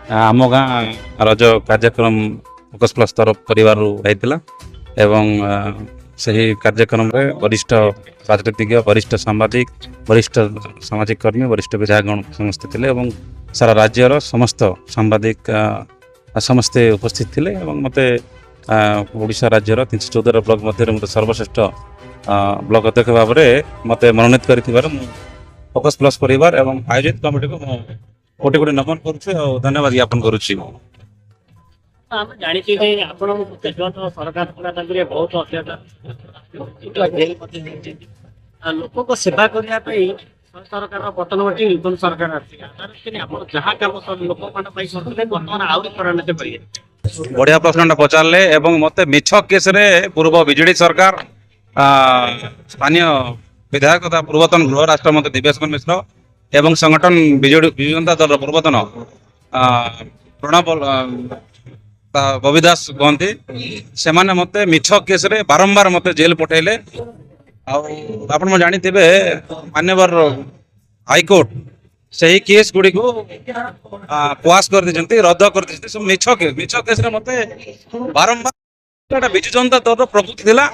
आम गाँ रज कार्यक्रम फोकस प्लस तरफ परिवार होता एवं सही कार्यक्रम रे वरिष्ठ राजनीतिज्ञ वरिष्ठ सांबादिक वरिष्ठ सामाजिक कर्मी वरिष्ठ विधायकगण समस्ते थे एवं सारा राज्यर समस्त सांबादिक समस्ते उपस्थित थे मत ओडिशा राज्यर 314 ब्लॉक मध्य मत सर्वश्रेष्ठ ब्लॉक अध्यक्ष भाव में मत मनोनीत कर फोकस प्लस परिवार एवं आयोजित कमिटी को कोटि कोटि नमन करुँ धन्यवाद ज्ञापन करुच्ची। ଆମେ ଜାଣିଛୁ ଯେ ଆପଣ ସରକାର ବହୁତ ଲୋକଙ୍କ ସେବା କରିବା ପାଇଁ ସରକାର ପତନ ଘଟି ନୂତନ ସରକାର ଆସିଲା ଆପଣ ଯାହା କାମ ଲୋକମାନଙ୍କ ପାଇଁ କରୁଥିଲେ ବର୍ତ୍ତମାନ ଆହୁରି ତ୍ୱରାନ୍ୱିତ କରିବେ। बढ़िया प्रश्न पचारे एवं मत मिछ केस रे पूर्व विजेडी सरकार स्थानीय विधायक तथा पूर्वतन गृह राष्ट्र मंत्री दिव्येश मिश्र एवं संगठन विजु जनता दल पूर्वतन प्रणब बबी दास कहते से मत मिछ केस रे बारंबार मत जेल पठेले आपण जानी मान्यवर हाईकोर्ट से ही केस गुड़ी को क्वाश कर रद्द कर सब मिछ केस रे मत बारंबार विजु जनता दल प्रकृति थिला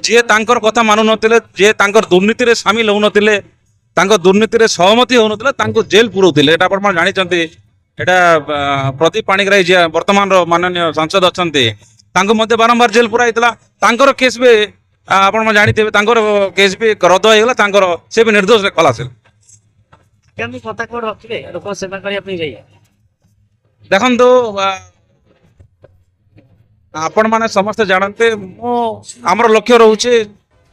जे तांकर कथा मानु नथिले जे तांकर दुर्नीति रे शामिल हो नथिले तांकर दुर्नीति रे सहमति हो नथिले तांको जेल पुरौथिले एटा आपण जानि चंती एटा प्रदीप पाणिग्राही जे वर्तमान रो माननीय सांसद अछंती तांको मध्ये बारंबार जेल पुराइतला तांकर केस भी आपण जानिथिबे तांकर केस भी रद्द हो गेला तांकर से भी निर्दोष रे खलास केमि कथा कोड रखिबे लोक सेवा करिया पई जाई देखंतु आपण माने समस्त जानते मो हमर लक्ष्य रहउचे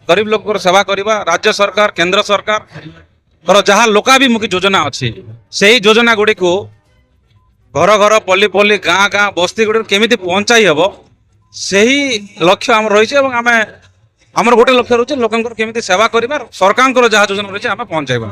गरीब लोक सेवा करिबा राज्य सरकार केंद्र सरकार कर जहाँ लोकाभिमुखी योजना अच्छी से ही योजना गुड़ी को घर घर पल्ली पल्ली गाँ गाँ बस्ती गुड़ी केमी पहुँचाई हम से ही लक्ष्य आम रही आम आमर गोटे लक्ष्य रोचे लोक केमी सेवा कर सरकार जहाँ योजना रही आम पहुँचाइबा।